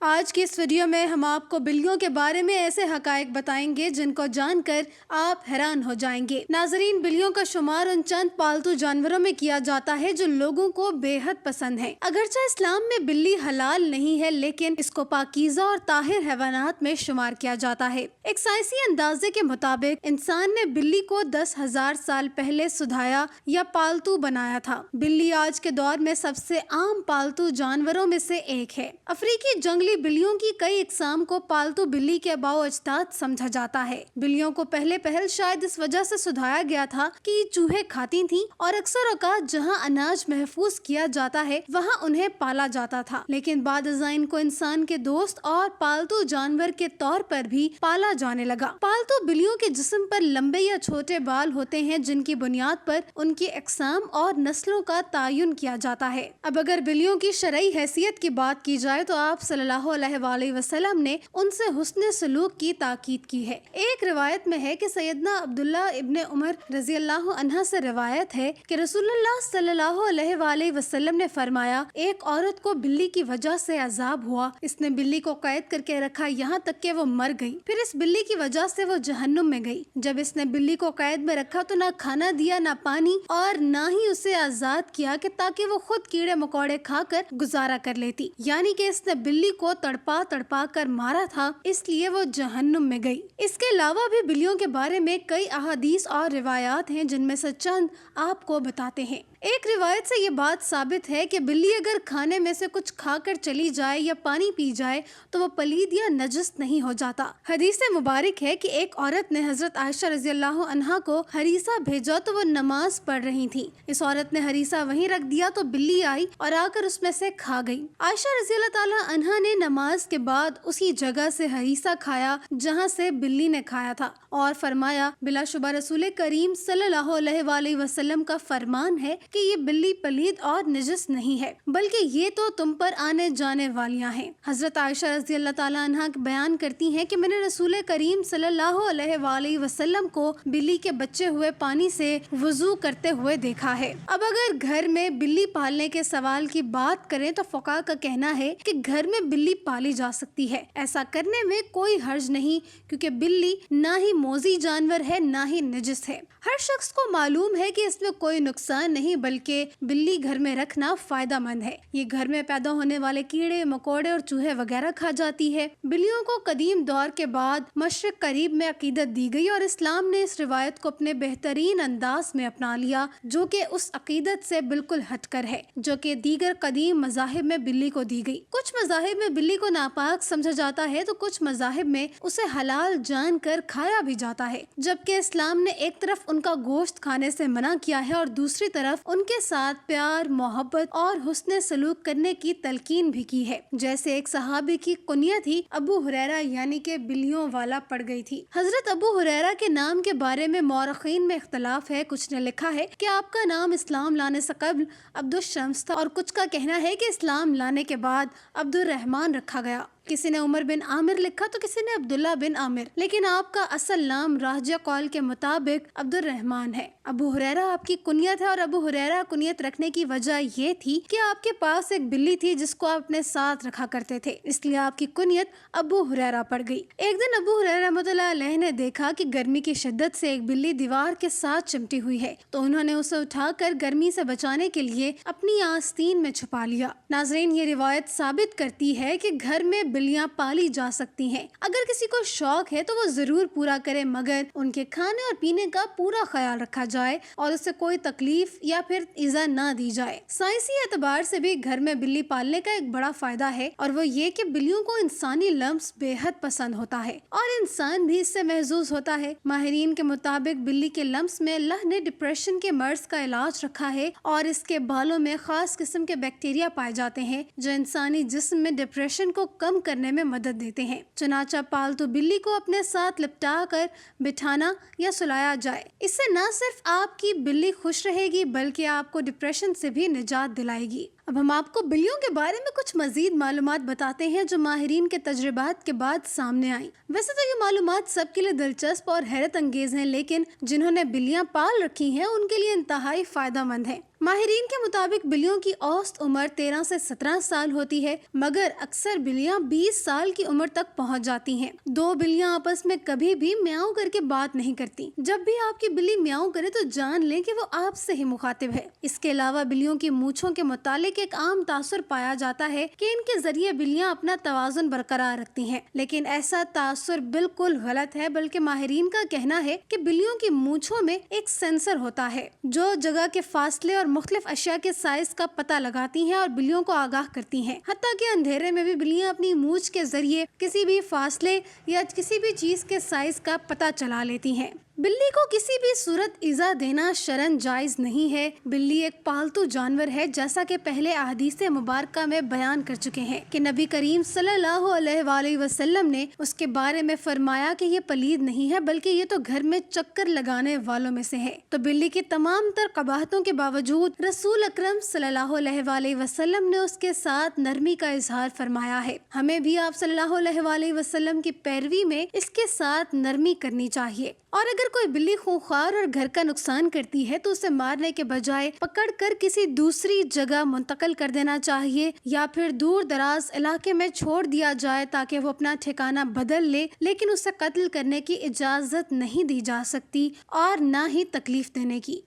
آج کی اس ویڈیو میں ہم آپ کو بلیوں کے بارے میں ایسے حقائق بتائیں گے جن کو جان کر آپ حیران ہو جائیں گے۔ ناظرین، بلیوں کا شمار ان چند پالتو جانوروں میں کیا جاتا ہے جو لوگوں کو بے حد پسند ہے۔ اگرچہ اسلام میں بلی حلال نہیں ہے، لیکن اس کو پاکیزہ اور طاہر حیوانات میں شمار کیا جاتا ہے۔ ایک سائنسی اندازے کے مطابق انسان نے بلی کو 10,000 سال پہلے سدھایا یا پالتو بنایا تھا۔ بلی آج کے دور میں سب سے عام پالتو جانوروں میں سے ایک ہے۔ افریقی جنگلی بلیوں کی کئی اقسام کو پالتو بلی کے آباء و اجداد سمجھا جاتا ہے۔ بلیوں کو پہل شاید اس وجہ سے سدھایا گیا تھا کہ یہ چوہے کھاتی تھیں اور اکثر اوقات جہاں اناج محفوظ کیا جاتا ہے وہاں انہیں پالا جاتا تھا، لیکن بعد ازاں ان کو انسان کے دوست اور پالتو جانور کے طور پر بھی پالا جانے لگا۔ پالتو بلیوں کے جسم پر لمبے یا چھوٹے بال ہوتے ہیں جن کی بنیاد پر ان کی اقسام اور نسلوں کا تعین کیا جاتا ہے۔ اب اگر بلیوں کی شرعی حیثیت کی بات کی جائے تو آپ صلی اللہ علیہ وآلہ وسلم نے ان سے حسن سلوک کی تاکید کی ہے۔ ایک روایت میں ہے کہ سیدنا عبداللہ ابن عمر رضی اللہ عنہ سے روایت ہے کہ رسول اللہ صلی اللہ علیہ وآلہ وسلم نے فرمایا، ایک عورت کو بلی کی وجہ سے عذاب ہوا، اس نے بلی کو قید کر کے رکھا یہاں تک کہ وہ مر گئی، پھر اس بلی کی وجہ سے وہ جہنم میں گئی۔ جب اس نے بلی کو قید میں رکھا تو نہ کھانا دیا، نہ پانی، اور نہ ہی اسے آزاد کیا کہ تاکہ وہ خود کیڑے مکوڑے کھا کر گزارا کر لیتی، یعنی کہ اس نے بلی کو تڑپا کر مارا تھا، اس لیے وہ جہنم میں گئی۔ اس کے علاوہ بھی بلیوں کے بارے میں کئی احادیث اور روایات ہیں جن میں سے چند آپ کو بتاتے ہیں۔ ایک روایت سے یہ بات ثابت ہے کہ بلی اگر کھانے میں سے کچھ کھا کر چلی جائے یا پانی پی جائے تو وہ پلید یا نجس نہیں ہو جاتا۔ حدیث مبارک ہے کہ ایک عورت نے حضرت عائشہ رضی اللہ عنہا کو ہریسہ بھیجا تو وہ نماز پڑھ رہی تھی۔ اس عورت نے ہریسہ وہیں رکھ دیا تو بلی آئی اور آ کر اس میں سے کھا گئی۔ عائشہ رضی اللہ تعالی عنہا نے نماز کے بعد اسی جگہ سے ہریسہ کھایا جہاں سے بلی نے کھایا تھا اور فرمایا، بلا شبہ رسول کریم صلی اللہ علیہ وآلہ وسلم کا فرمان ہے کہ یہ بلی پلید اور نجس نہیں ہے، بلکہ یہ تو تم پر آنے جانے والیاں ہیں۔ حضرت عائشہ رضی اللہ تعالی عنہا بیان کرتی ہیں کہ میں نے رسول کریم صلی اللہ علیہ وآلہ وسلم کو بلی کے بچے ہوئے پانی سے وضو کرتے ہوئے دیکھا ہے۔ اب اگر گھر میں بلی پالنے کے سوال کی بات کریں تو فقہاء کا کہنا ہے کہ گھر میں بلی پالی جا سکتی ہے، ایسا کرنے میں کوئی حرج نہیں، کیونکہ بلی نہ ہی موذی جانور ہے نہ ہی نجس ہے۔ ہر شخص کو معلوم ہے کہ اس میں کوئی نقصان نہیں، بلکہ بلی گھر میں رکھنا فائدہ مند ہے۔ یہ گھر میں پیدا ہونے والے کیڑے مکوڑے اور چوہے وغیرہ کھا جاتی ہے۔ بلیوں کو قدیم دور کے بعد مشرق قریب میں عقیدت دی گئی اور اسلام نے اس روایت کو اپنے بہترین انداز میں اپنا لیا، جو کہ اس عقیدت سے بالکل ہٹ کر ہے جو کہ دیگر قدیم مذاہب میں بلی کو دی گئی۔ کچھ مذاہب میں بلی کو ناپاک سمجھا جاتا ہے تو کچھ مذاہب میں اسے حلال جان کر کھایا بھی جاتا ہے، جبکہ اسلام نے ایک طرف ان کا گوشت کھانے سے منع کیا ہے اور دوسری طرف ان کے ساتھ پیار، محبت اور حسن سلوک کرنے کی تلقین بھی کی ہے۔ جیسے ایک صحابی کی کنیت ہی ابو ہریرہ یعنی کہ بلیوں والا پڑ گئی تھی۔ حضرت ابو ہریرہ کے نام کے بارے میں مورخین میں اختلاف ہے۔ کچھ نے لکھا ہے کہ آپ کا نام اسلام لانے سے قبل عبد الشمس تھا اور کچھ کا کہنا ہے کہ اسلام لانے کے بعد عبد الرحمن رکھا گیا۔ کسی نے عمر بن عامر لکھا تو کسی نے عبداللہ بن عامر، لیکن آپ کا اصل نام راجہ قول کے مطابق عبد الرحمن ہے۔ ابو ہریرہ آپ کی کنیت ہے اور ابو ہریرہ کنیت رکھنے کی وجہ یہ تھی کہ آپ کے پاس ایک بلی تھی جس کو آپ اپنے ساتھ رکھا کرتے تھے، اس لیے آپ کی کنیت ابو ہریرہ پڑ گئی۔ ایک دن ابو ہریرہ رحمۃ اللہ علیہ نے دیکھا کہ گرمی کی شدت سے ایک بلی دیوار کے ساتھ چمٹی ہوئی ہے، تو انہوں نے اسے اٹھا کر گرمی سے بچانے کے لیے اپنی آستین میں چھپا لیا۔ ناظرین، یہ روایت ثابت کرتی ہے کہ گھر میں بلیاں پالی جا سکتی ہیں۔ اگر کسی کو شوق ہے تو وہ ضرور پورا کرے، مگر ان کے کھانے اور پینے کا پورا خیال رکھا جائے اور اسے کوئی تکلیف یا پھر ایذا نہ دی جائے۔ سائنسی اعتبار سے بھی گھر میں بلی پالنے کا ایک بڑا فائدہ ہے اور وہ یہ کہ بلیوں کو انسانی لمس بے حد پسند ہوتا ہے اور انسان بھی اس سے محظوظ ہوتا ہے۔ ماہرین کے مطابق بلی کے لمس میں اللہ نے ڈپریشن کے مرض کا علاج رکھا ہے اور اس کے بالوں میں خاص قسم کے بیکٹیریا پائے جاتے ہیں جو انسانی جسم میں ڈپریشن کو کم کرنے میں مدد دیتے ہیں۔ چنانچہ پالتو بلی کو اپنے ساتھ لپٹا کر بٹھانا یا سلایا جائے، اس سے نہ صرف آپ کی بلی خوش رہے گی بلکہ آپ کو ڈپریشن سے بھی نجات دلائے گی۔ اب ہم آپ کو بلیوں کے بارے میں کچھ مزید معلومات بتاتے ہیں جو ماہرین کے تجربات کے بعد سامنے آئیں۔ ویسے تو یہ معلومات سب کے لیے دلچسپ اور حیرت انگیز ہیں، لیکن جنہوں نے بلیاں پال رکھی ہیں ان کے لیے انتہائی فائدہ مند ہے۔ ماہرین کے مطابق بلیوں کی اوسط عمر 13 سے 17 سال ہوتی ہے، مگر اکثر بلیاں 20 سال کی عمر تک پہنچ جاتی ہیں۔ دو بلیاں آپس میں کبھی بھی میاؤں کر کے بات نہیں کرتی۔ جب بھی آپ کی بلی میاؤں کرے تو جان لیں کہ وہ آپ سے ہی مخاطب ہے۔ اس کے علاوہ بلیوں کی مونچھوں کے متعلق ایک عام تاثر پایا جاتا ہے کہ ان کے ذریعے بلیاں اپنا توازن برقرار رکھتی ہیں، لیکن ایسا تاثر بالکل غلط ہے، بلکہ ماہرین کا کہنا ہے کہ بلیوں کی مونچھوں میں ایک سینسر ہوتا ہے جو جگہ کے فاصلے اور مختلف اشیاء کے سائز کا پتہ لگاتی ہیں اور بلیوں کو آگاہ کرتی ہیں۔ حتیٰ کہ اندھیرے میں بھی بلیاں اپنی مونچھ کے ذریعے کسی بھی فاصلے یا کسی بھی چیز کے سائز کا پتہ چلا لیتی ہیں۔ بلی کو کسی بھی صورت ایذا دینا شرعاً جائز نہیں ہے۔ بلی ایک پالتو جانور ہے، جیسا کہ پہلے احادیث مبارکہ میں بیان کر چکے ہیں کہ نبی کریم صلی اللہ علیہ وآلہ وسلم نے اس کے بارے میں فرمایا کہ یہ پلید نہیں ہے، بلکہ یہ تو گھر میں چکر لگانے والوں میں سے ہے۔ تو بلی کی تمام تر قباحتوں کے باوجود رسول اکرم صلی اللہ علیہ وآلہ وسلم نے اس کے ساتھ نرمی کا اظہار فرمایا ہے۔ ہمیں بھی آپ صلی اللہ علیہ وآلہ وسلم کی پیروی میں اس کے ساتھ نرمی کرنی چاہیے، اور اگر کوئی بلی خونخوار اور گھر کا نقصان کرتی ہے تو اسے مارنے کے بجائے پکڑ کر کسی دوسری جگہ منتقل کر دینا چاہیے، یا پھر دور دراز علاقے میں چھوڑ دیا جائے تاکہ وہ اپنا ٹھکانہ بدل لے، لیکن اسے قتل کرنے کی اجازت نہیں دی جا سکتی اور نہ ہی تکلیف دینے کی۔